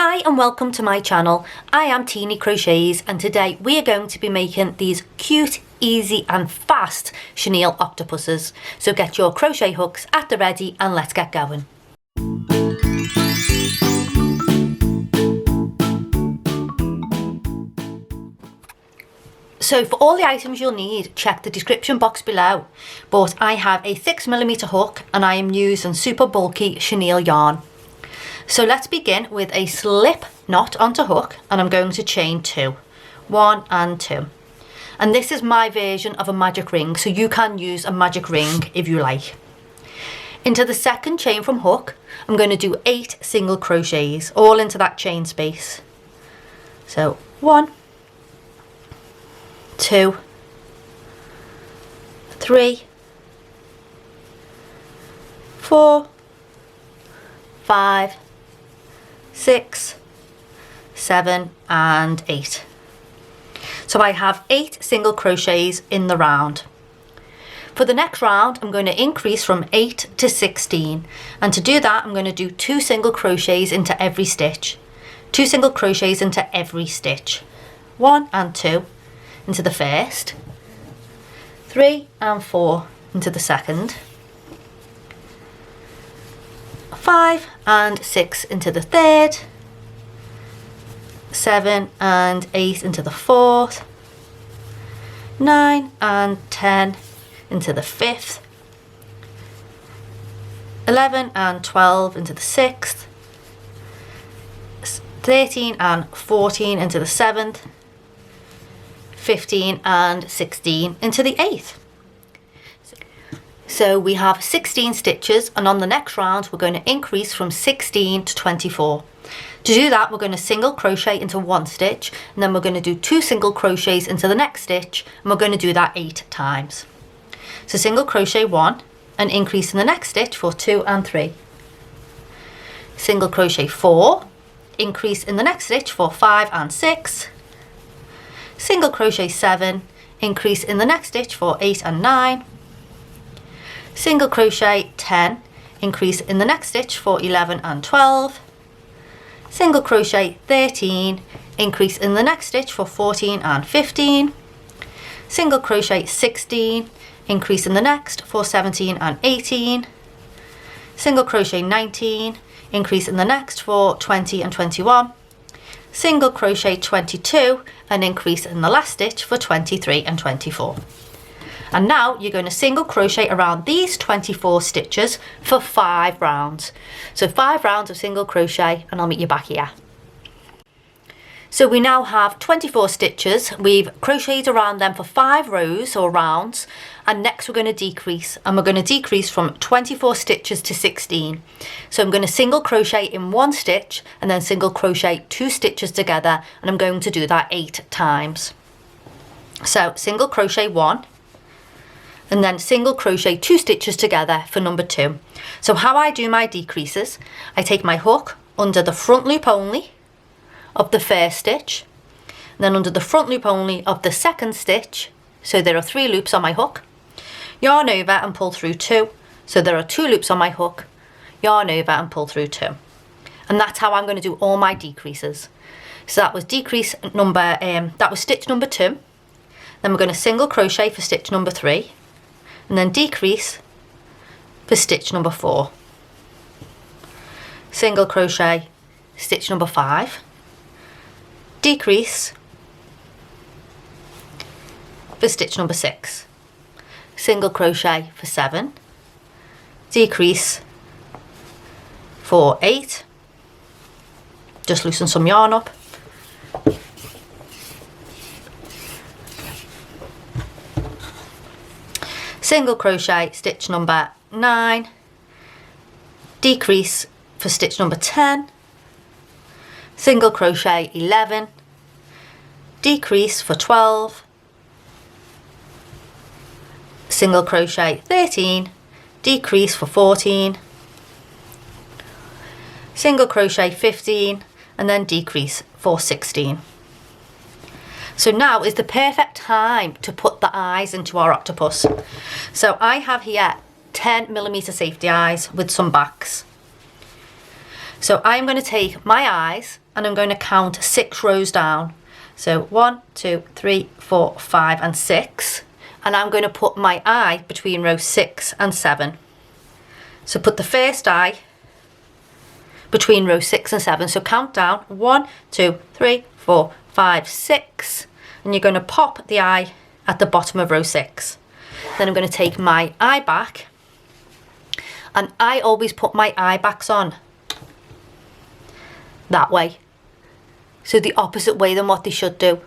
Hi and welcome to my channel. I am Teenie Crochets and today we are going to be making these cute, easy and fast chenille octopuses. So get your crochet hooks at the ready and let's get going. So for all the items you'll need, check the description box below. But I have a 6mm hook and I am using super bulky chenille yarn. So let's begin with a slip knot onto hook and I'm going to chain 2. 1 and 2. And this is my version of a magic ring, so you can use a magic ring if you like. Into the second chain from hook, I'm going to do 8 single crochets, all into that chain space. So 1, 2, 3, 4, 5, 6, 7 and 8. So I have 8 single crochets in the round. For the next round I'm going to increase from 8 to 16, and to do that I'm going to do 2 single crochets into every stitch. 2 single crochets into every stitch. 1 and 2 into the first, 3 and 4 into the second, 5 and 6 into the third, 7 and 8 into the fourth, 9 and 10 into the fifth, 11 and 12 into the sixth, 13 and 14 into the seventh, 15 and 16 into the eighth. So we have 16 stitches, and on the next round we're going to increase from 16 to 24. To do that we're going to single crochet into 1 stitch, and then we're going to do 2 single crochets into the next stitch, and we're going to do that 8 times. So single crochet 1 and increase in the next stitch for 2 and 3. Single crochet 4, increase in the next stitch for 5 and 6. Single crochet 7, increase in the next stitch for 8 and 9. Single crochet 10, increase in the next stitch for 11 and 12. Single crochet 13, increase in the next stitch for 14 and 15. Single crochet 16, increase in the next for 17 and 18. Single crochet 19, increase in the next for 20 and 21. Single crochet 22 and increase in the last stitch for 23 and 24. And now you're going to single crochet around these 24 stitches for 5 rounds. So 5 rounds of single crochet, and I'll meet you back here. So we now have 24 stitches. We've crocheted around them for 5 rows or rounds, and next we're going to decrease, and we're going to decrease from 24 stitches to 16. So I'm going to single crochet in 1 stitch and then single crochet 2 stitches together, and I'm going to do that 8 times. So single crochet 1 and then single crochet 2 stitches together for number 2. So how I do my decreases, I take my hook under the front loop only of the first stitch, and then under the front loop only of the second stitch, so there are 3 loops on my hook, yarn over and pull through 2, so there are 2 loops on my hook, yarn over and pull through 2. And that's how I'm going to do all my decreases. So that was decrease number, that was stitch number 2, then we're going to single crochet for stitch number 3, and then decrease for stitch number 4. Single crochet stitch number 5, decrease for stitch number 6, single crochet for 7, decrease for 8, just loosen some yarn up, single crochet stitch number 9, decrease for stitch number 10, single crochet 11, decrease for 12, single crochet 13, decrease for 14, single crochet 15, and then decrease for 16. So now is the perfect time to put the eyes into our octopus. So I have here 10mm safety eyes with some backs. So I'm going to take my eyes and I'm going to count 6 rows down. So 1, 2, 3, 4, 5 and 6. And I'm going to put my eye between row 6 and 7. So put the first eye between row 6 and 7. So count down 1, 2, 3, 4, 5, 6. And you're going to pop the eye at the bottom of row 6. Then I'm going to take my eye back. And I always put my eye backs on that way. So the opposite way than what they should do.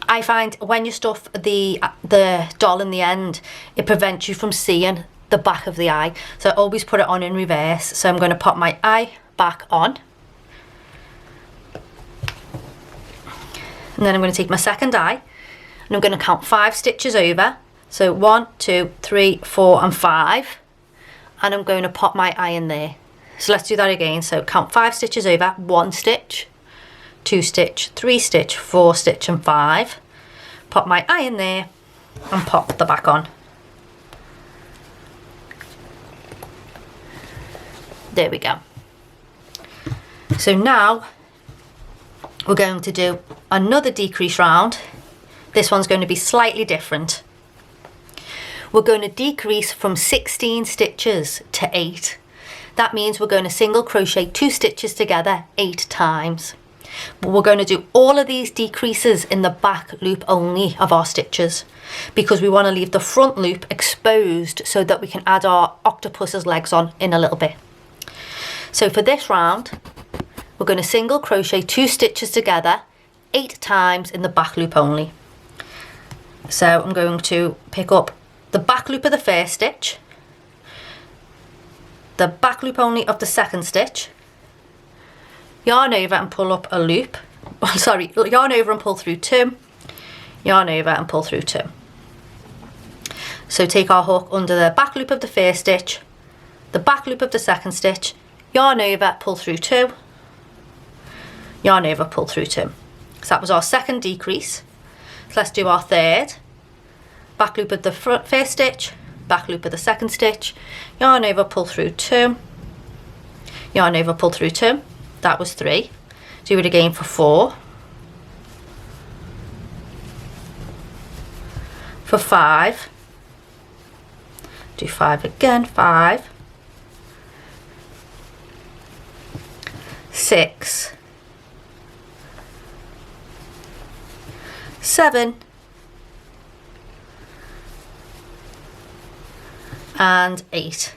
I find when you stuff the doll in the end, it prevents you from seeing the back of the eye. So I always put it on in reverse. So I'm going to pop my eye back on. And then I'm going to take my second eye and I'm going to count 5 stitches over. So 1, 2, 3, 4 and 5. And I'm going to pop my eye in there. So let's do that again. So count 5 stitches over, 1 stitch, 2 stitch, 3 stitch, 4 stitch and 5. Pop my eye in there and pop the back on. There we go. So now we're going to do another decrease round. This one's going to be slightly different. We're going to decrease from 16 stitches to 8. That means we're going to single crochet 2 stitches together 8 times. But we're going to do all of these decreases in the back loop only of our stitches, because we want to leave the front loop exposed so that we can add our octopus's legs on in a little bit. So for this round, we're going to single crochet 2 stitches together 8 times in the back loop only. So I'm going to pick up the back loop of the first stitch, the back loop only of the second stitch, yarn over and pull up a loop, sorry, yarn over and pull through 2, yarn over and pull through 2. So take our hook under the back loop of the first stitch, the back loop of the second stitch, yarn over, pull through 2, yarn over, pull through 2. So that was our second decrease. So let's do our third. Back loop of the first stitch, back loop of the second stitch, yarn over, pull through 2, yarn over, pull through 2. That was 3. Do it again for 4, for 5, do 5 again, 5, 6, 7, and 8.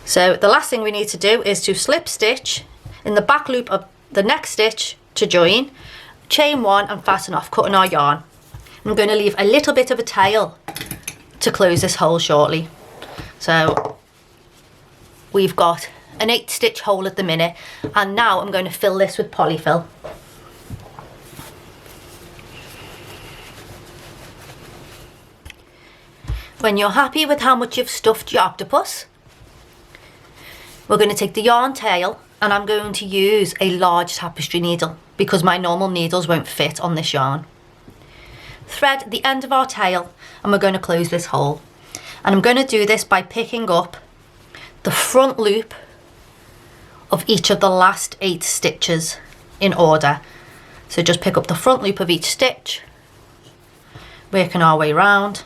So the last thing we need to do is to slip stitch in the back loop of the next stitch to join, chain 1 and fasten off, cutting our yarn. I'm going to leave a little bit of a tail to close this hole shortly. So we've got an 8 stitch hole at the minute, and now I'm going to fill this with polyfill. When you're happy with how much you've stuffed your octopus, we're going to take the yarn tail, and I'm going to use a large tapestry needle because my normal needles won't fit on this yarn. Thread the end of our tail and we're going to close this hole. And I'm going to do this by picking up the front loop of each of the last 8 stitches in order. So just pick up the front loop of each stitch, working our way round.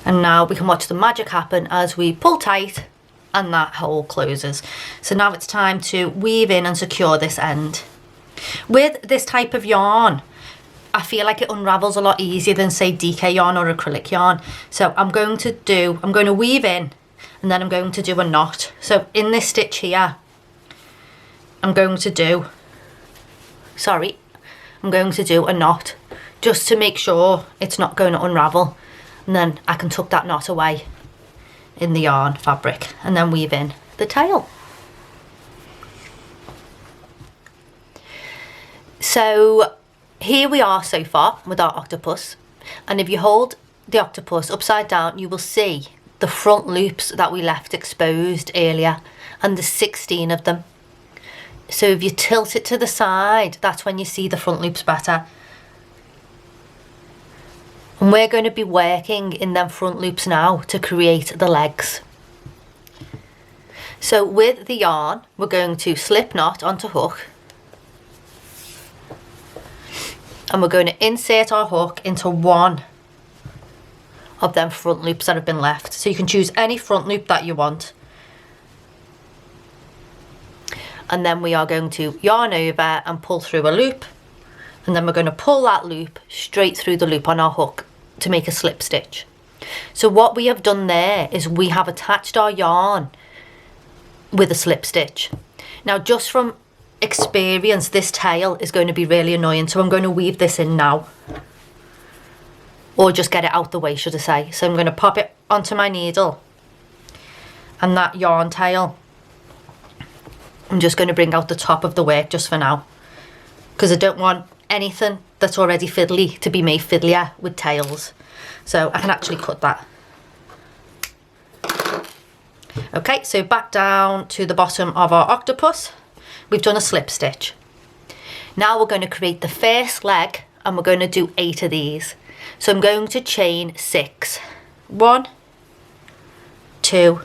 And now we can watch the magic happen as we pull tight and that hole closes. So now it's time to weave in and secure this end. With this type of yarn, I feel like it unravels a lot easier than say DK yarn or acrylic yarn. So I'm going to weave in and then I'm going to do a knot. So in this stitch here, I'm going to do a knot just to make sure it's not going to unravel. And then I can tuck that knot away in the yarn fabric and then weave in the tail. So here we are so far with our octopus, and if you hold the octopus upside down you will see the front loops that we left exposed earlier, and there's 16 of them. So if you tilt it to the side, that's when you see the front loops better. And we're going to be working in them front loops now to create the legs. So with the yarn, we're going to slip knot onto hook. And we're going to insert our hook into one of them front loops that have been left. So you can choose any front loop that you want. And then we are going to yarn over and pull through a loop. And then we're going to pull that loop straight through the loop on our hook to make a slip stitch. So what we have done there is we have attached our yarn with a slip stitch. Now just from experience, this tail is going to be really annoying, so I'm going to weave this in now, or just get it out the way, should I say. So I'm going to pop it onto my needle, and that yarn tail I'm just going to bring out the top of the work just for now, because I don't want anything that's already fiddly to be made fiddlier with tails. So I can actually cut that. Okay, so back down to the bottom of our octopus, we've done a slip stitch. Now we're going to create the first leg, and we're going to do 8 of these. So I'm going to chain 6. 1, 2,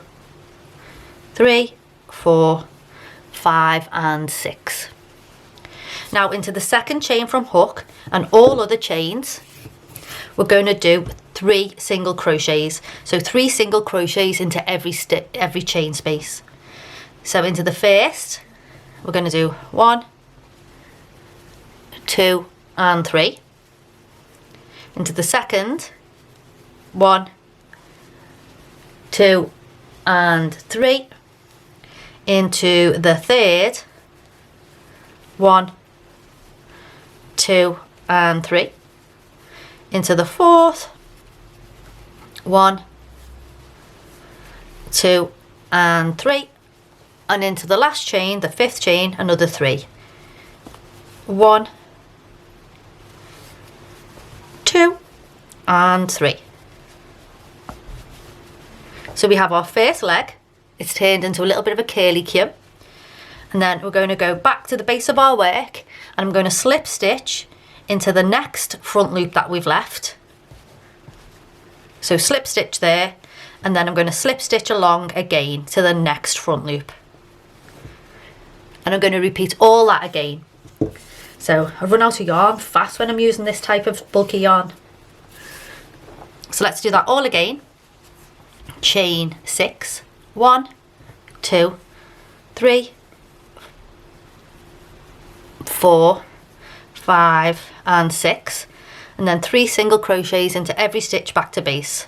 3, 4, 5 and 6. Now into the second chain from hook and all other chains, we're going to do 3 single crochets. So 3 single crochets into every chain space. So into the first, we're going to do 1, 2 and 3. Into the second, 1, 2 and 3. Into the third, 1, 2 and 3. Into the fourth, 1, 2 and 3. And into the last chain, the 5th chain, another 3. 1, 2 and 3. So we have our first leg. It's turned into a little bit of a curly Q. And then we're going to go back to the base of our work, and I'm going to slip stitch into the next front loop that we've left. So slip stitch there, and then I'm going to slip stitch along again to the next front loop. And I'm going to repeat all that again. So I run out of yarn fast when I'm using this type of bulky yarn. So let's do that all again. Chain 6. 1, 2, 3, 4, 5 and 6, and then 3 single crochets into every stitch back to base.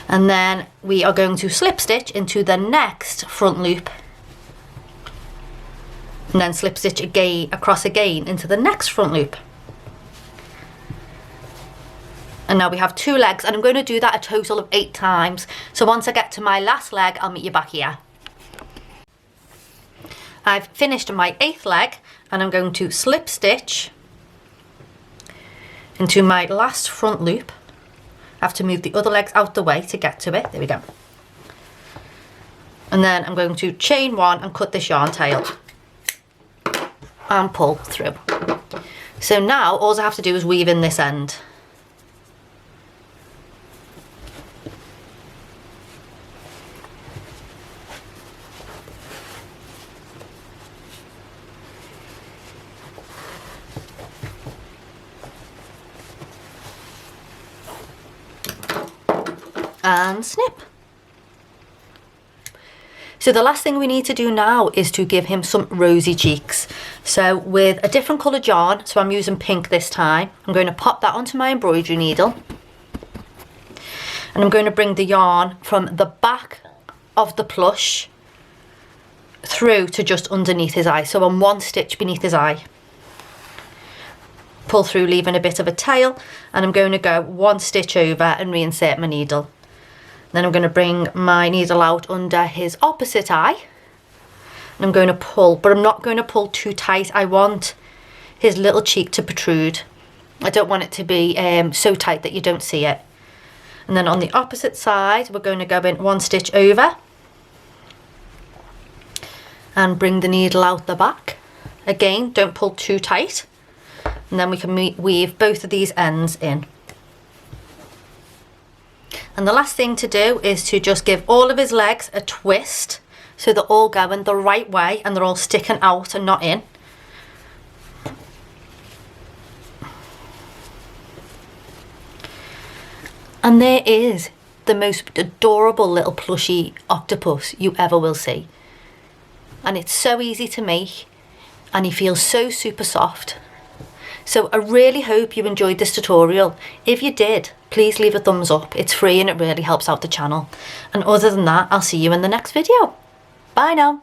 And then we are going to slip stitch into the next front loop, and then slip stitch again across again into the next front loop. And now we have 2 legs, and I'm going to do that a total of 8 times. So once I get to my last leg, I'll meet you back here. I've finished my 8th leg, and I'm going to slip stitch into my last front loop. I have to move the other legs out the way to get to it. There we go. And then I'm going to chain 1 and cut this yarn tail and pull through. So now all I have to do is weave in this end. And snip. So the last thing we need to do now is to give him some rosy cheeks. So with a different coloured yarn, so I'm using pink this time, I'm going to pop that onto my embroidery needle, and I'm going to bring the yarn from the back of the plush through to just underneath his eye, so on one stitch beneath his eye. Pull through, leaving a bit of a tail, and I'm going to go one stitch over and reinsert my needle. Then I'm going to bring my needle out under his opposite eye, and I'm going to pull, but I'm not going to pull too tight. I want his little cheek to protrude. I don't want it to be so tight that you don't see it. And then on the opposite side, we're going to go in one stitch over and bring the needle out the back. Again, don't pull too tight. And then we can weave both of these ends in. And the last thing to do is to just give all of his legs a twist so they're all going the right way and they're all sticking out and not in. And there is the most adorable little plushy octopus you ever will see. And it's so easy to make, and he feels so super soft. So I really hope you enjoyed this tutorial. If you did, please leave a thumbs up. It's free and it really helps out the channel. And other than that, I'll see you in the next video. Bye now.